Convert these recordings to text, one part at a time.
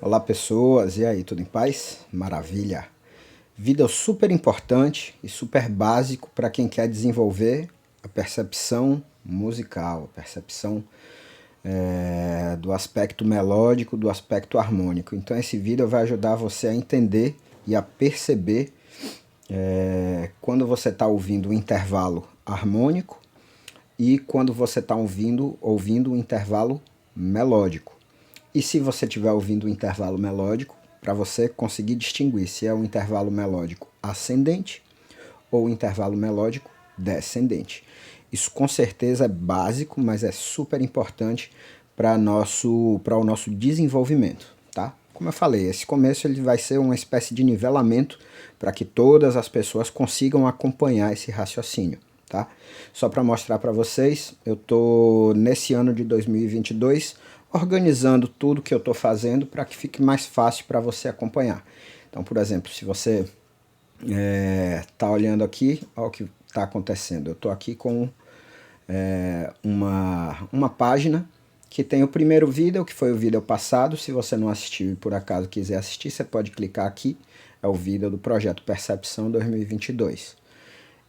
Olá pessoas, e aí, tudo em paz? Maravilha! Vídeo super importante e super básico para quem quer desenvolver a percepção musical, a percepção do aspecto melódico, do aspecto harmônico. Então esse vídeo vai ajudar você a entender e a perceber quando você está ouvindo o intervalo harmônico e quando você está ouvindo o intervalo melódico. E se você estiver ouvindo o intervalo melódico, para você conseguir distinguir se é um intervalo melódico ascendente ou um intervalo melódico descendente. Isso com certeza é básico, mas é super importante para o nosso desenvolvimento, tá? Como eu falei, esse começo ele vai ser uma espécie de nivelamento para que todas as pessoas consigam acompanhar esse raciocínio, tá? Só para mostrar para vocês, eu tô nesse ano de 2022 organizando tudo que eu estou fazendo para que fique mais fácil para você acompanhar. Então, por exemplo, se você está olhando aqui, olha o que está acontecendo. Eu estou aqui com uma página que tem o primeiro vídeo, que foi o vídeo passado. Se você não assistiu e por acaso quiser assistir, você pode clicar aqui. É o vídeo do Projeto Percepção 2022.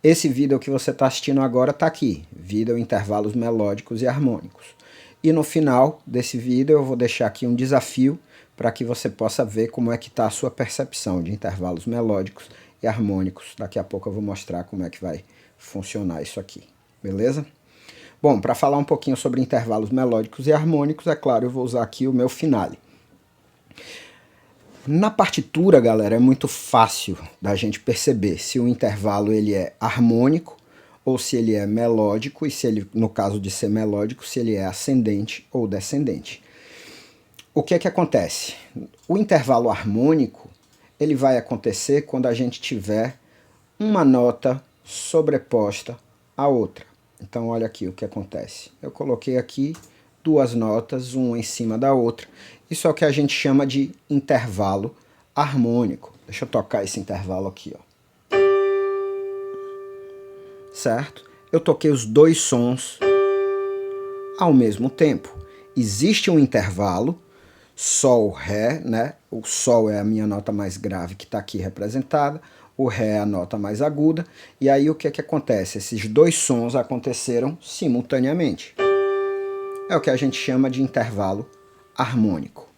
Esse vídeo que você está assistindo agora está aqui. Vídeo intervalos melódicos e harmônicos. E no final desse vídeo eu vou deixar aqui um desafio para que você possa ver como é que está a sua percepção de intervalos melódicos e harmônicos. Daqui a pouco eu vou mostrar como é que vai funcionar isso aqui, beleza? Bom, para falar um pouquinho sobre intervalos melódicos e harmônicos, é claro, eu vou usar aqui o meu finale. Na partitura, galera, é muito fácil da gente perceber se o intervalo ele é harmônico ou se ele é melódico, e se ele, no caso de ser melódico, se ele é ascendente ou descendente. O que é que acontece? O intervalo harmônico, ele vai acontecer quando a gente tiver uma nota sobreposta à outra. Então olha aqui o que acontece. Eu coloquei aqui duas notas, uma em cima da outra. Isso é o que a gente chama de intervalo harmônico. Deixa eu tocar esse intervalo aqui, ó. Certo? Eu toquei os dois sons ao mesmo tempo. Existe um intervalo, Sol, Ré, né? O Sol é a minha nota mais grave que está aqui representada, o Ré é a nota mais aguda, e aí o que é que acontece? Esses dois sons aconteceram simultaneamente. É o que a gente chama de intervalo harmônico.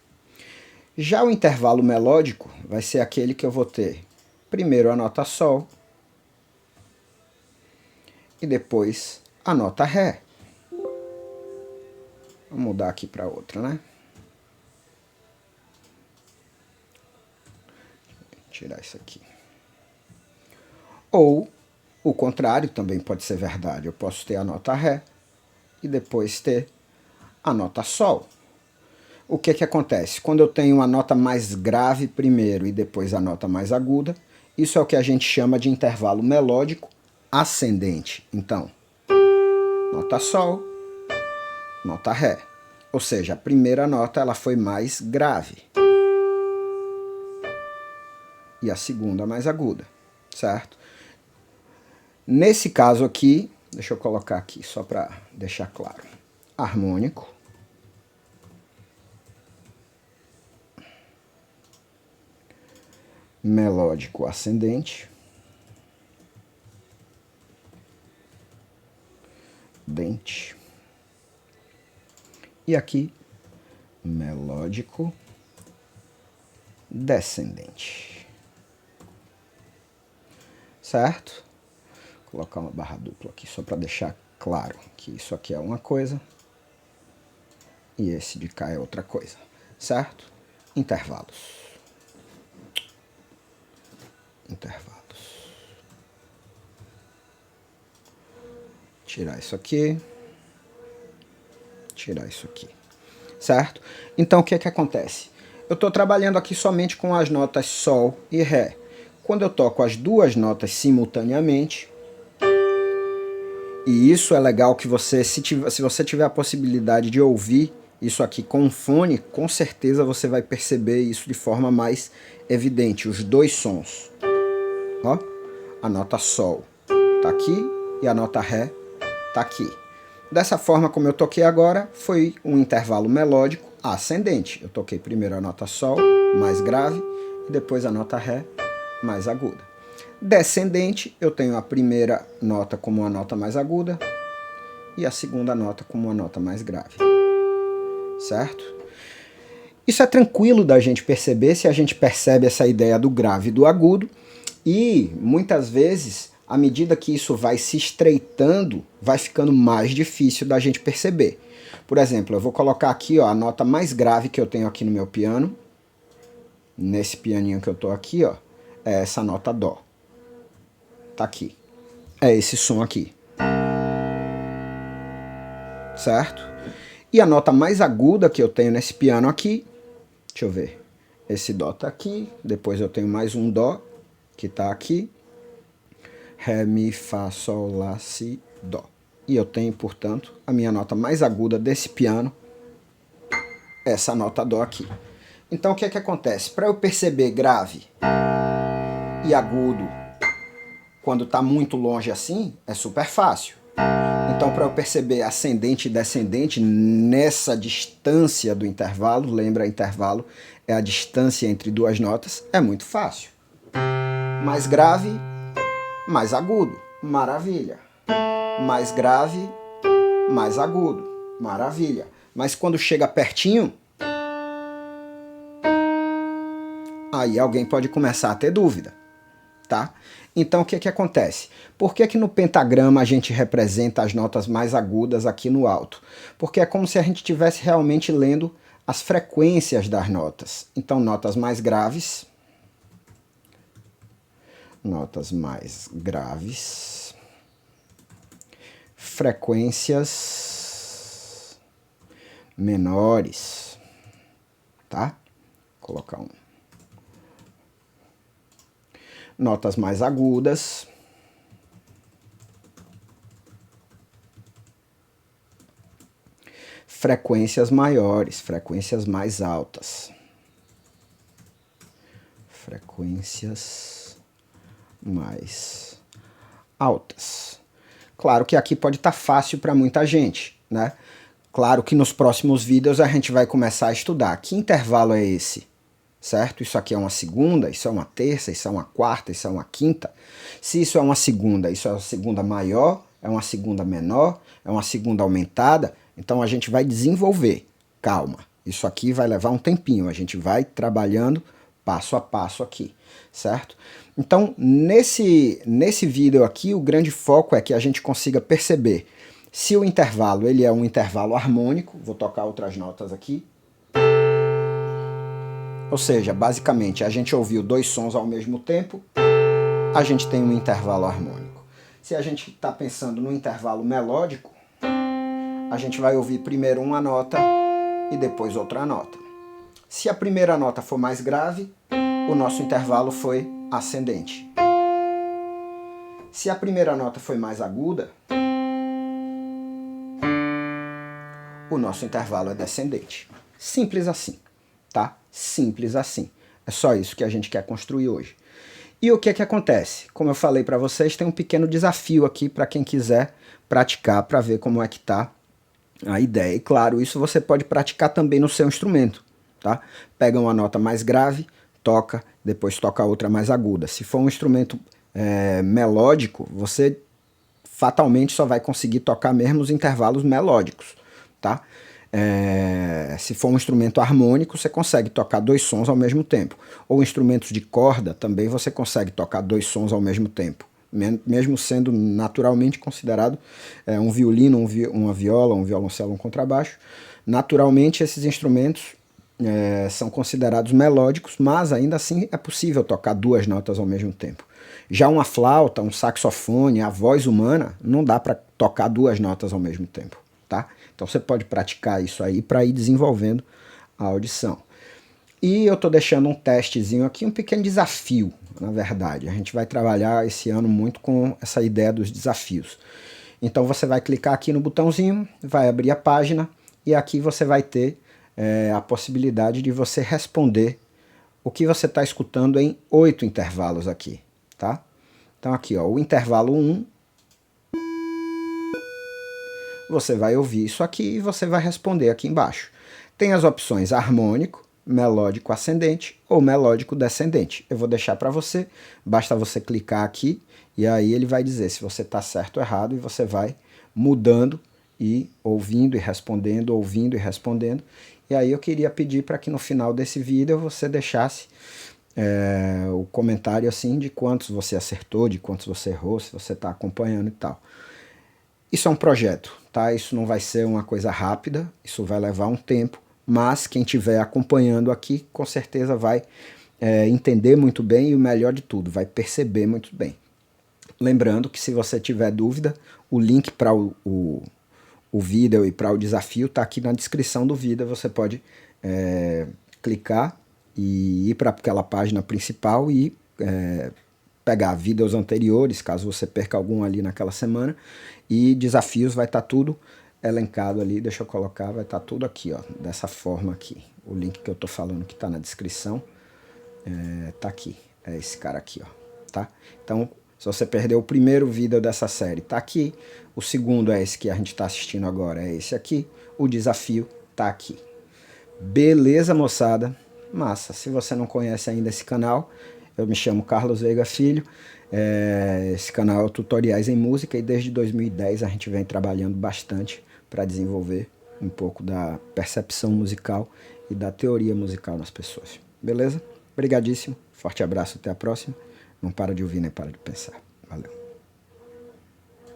Já o intervalo melódico vai ser aquele que eu vou ter primeiro a nota Sol, e depois a nota Ré. Vou mudar aqui para outra, né? Tirar isso aqui. Ou o contrário também pode ser verdade. Eu posso ter a nota Ré e depois ter a nota Sol. O que que acontece? Quando eu tenho a nota mais grave primeiro e depois a nota mais aguda, isso é o que a gente chama de intervalo melódico ascendente. Então, nota Sol, nota Ré. Ou seja, a primeira nota ela foi mais grave. E a segunda mais aguda, certo? Nesse caso aqui, deixa eu colocar aqui só para deixar claro. Harmônico. Melódico ascendente. Dente. E aqui, melódico descendente. Certo? Vou colocar uma barra dupla aqui só para deixar claro que isso aqui é uma coisa e esse de cá é outra coisa. Certo? Intervalos. Intervalos. Tirar isso aqui. Tirar isso aqui. Certo? Então o que é que acontece? Eu estou trabalhando aqui somente com as notas Sol e Ré. Quando eu toco as duas notas simultaneamente, e isso é legal que você, se você tiver a possibilidade de ouvir isso aqui com um fone, com certeza você vai perceber isso de forma mais evidente, os dois sons. Ó, a nota Sol tá aqui e a nota Ré tá aqui. Dessa forma como eu toquei agora, foi um intervalo melódico ascendente. Eu toquei primeiro a nota Sol, mais grave, e depois a nota Ré, mais aguda. Descendente, eu tenho a primeira nota como uma nota mais aguda e a segunda nota como uma nota mais grave. Certo? Isso é tranquilo da gente perceber se a gente percebe essa ideia do grave e do agudo, e muitas vezes, à medida que isso vai se estreitando, vai ficando mais difícil da gente perceber. Por exemplo, eu vou colocar aqui ó, a nota mais grave que eu tenho aqui no meu piano, nesse pianinho que eu tô aqui, ó, é essa nota Dó. Tá aqui. É esse som aqui. Certo? E a nota mais aguda que eu tenho nesse piano aqui, deixa eu ver, esse Dó tá aqui, depois eu tenho mais um Dó, que tá aqui, Ré, Mi, Fá, Sol, Lá, Si, Dó. E eu tenho, portanto, a minha nota mais aguda desse piano, essa nota Dó aqui. Então o que é que acontece? Para eu perceber grave e agudo quando está muito longe assim, é super fácil. Então, para eu perceber ascendente e descendente nessa distância do intervalo, lembra, intervalo é a distância entre duas notas, é muito fácil. Mais grave, mais agudo, maravilha. Mais grave, mais agudo, maravilha. Mas quando chega pertinho, aí alguém pode começar a ter dúvida, tá? Então o que que acontece? Por que que no pentagrama a gente representa as notas mais agudas aqui no alto? Porque é como se a gente estivesse realmente lendo as frequências das notas. Então notas mais graves, frequências menores, tá? Vou colocar um. Notas mais agudas, frequências maiores, frequências mais altas. Frequências mais altas. Claro que aqui pode estar fácil para muita gente, né? Claro que nos próximos vídeos a gente vai começar a estudar. Que intervalo é esse? Certo? Isso aqui é uma segunda, isso é uma terça, isso é uma quarta, isso é uma quinta. Se isso é uma segunda, isso é uma segunda maior, é uma segunda menor, é uma segunda aumentada. Então a gente vai desenvolver. Calma, isso aqui vai levar um tempinho, a gente vai trabalhando passo a passo aqui, certo? Então nesse vídeo aqui o grande foco é que a gente consiga perceber se o intervalo ele é um intervalo harmônico. Vou tocar outras notas aqui. Ou seja, basicamente, a gente ouviu dois sons ao mesmo tempo, a gente tem um intervalo harmônico. Se a gente está pensando no intervalo melódico, a gente vai ouvir primeiro uma nota e depois outra nota. Se a primeira nota for mais grave, o nosso intervalo foi ascendente. Se a primeira nota foi mais aguda, o nosso intervalo é descendente. Simples assim, tá? Simples assim. É só isso que a gente quer construir hoje. E o que é que acontece? Como eu falei para vocês, tem um pequeno desafio aqui para quem quiser praticar, para ver como é que tá a ideia. E claro, isso você pode praticar também no seu instrumento, tá? Pega uma nota mais grave, toca, depois toca outra mais aguda. Se for um instrumento melódico, você fatalmente só vai conseguir tocar mesmo os intervalos melódicos, tá? Se for um instrumento harmônico, você consegue tocar dois sons ao mesmo tempo. Ou instrumentos de corda, também você consegue tocar dois sons ao mesmo tempo. Mesmo sendo naturalmente considerado um violino, uma viola, um violoncelo, um contrabaixo. Naturalmente esses instrumentos são considerados melódicos, mas ainda assim é possível tocar duas notas ao mesmo tempo. Já uma flauta, um saxofone, a voz humana, não dá para tocar duas notas ao mesmo tempo, tá? Então você pode praticar isso aí para ir desenvolvendo a audição. E eu estou deixando um testezinho aqui, um pequeno desafio, na verdade. A gente vai trabalhar esse ano muito com essa ideia dos desafios. Então você vai clicar aqui no botãozinho, vai abrir a página e aqui você vai ter a possibilidade de você responder o que você está escutando em 8 intervalos aqui, tá? Então aqui, ó, o intervalo 1, você vai ouvir isso aqui e você vai responder aqui embaixo. Tem as opções harmônico, melódico ascendente ou melódico descendente. Eu vou deixar para você, basta você clicar aqui e aí ele vai dizer se você está certo ou errado e você vai mudando e ouvindo e respondendo, ouvindo e respondendo. E aí eu queria pedir para que no final desse vídeo você deixasse o comentário assim de quantos você acertou, de quantos você errou, se você está acompanhando e tal. Isso é um projeto, tá? Isso não vai ser uma coisa rápida, isso vai levar um tempo, mas quem estiver acompanhando aqui com certeza vai entender muito bem e o melhor de tudo, vai perceber muito bem. Lembrando que se você tiver dúvida, o link para o vídeo e para o desafio está aqui na descrição do vídeo, você pode clicar e ir para aquela página principal e pegar vídeos anteriores, caso você perca algum ali naquela semana, e desafios vai estar tudo elencado ali, deixa eu colocar, vai estar tudo aqui, ó, dessa forma aqui. O link que eu tô falando que está na descrição tá aqui, é esse cara aqui, ó, tá? Então, se você perdeu o primeiro vídeo dessa série, tá aqui. O segundo é esse que a gente está assistindo agora, é esse aqui. O desafio tá aqui. Beleza, moçada? Massa. Se você não conhece ainda esse canal, eu me chamo Carlos Veiga Filho. Esse canal é Tutoriais em Música e desde 2010 a gente vem trabalhando bastante para desenvolver um pouco da percepção musical e da teoria musical nas pessoas. Beleza? Obrigadíssimo. Forte abraço. Até a próxima. Não para de ouvir nem para de pensar. Valeu.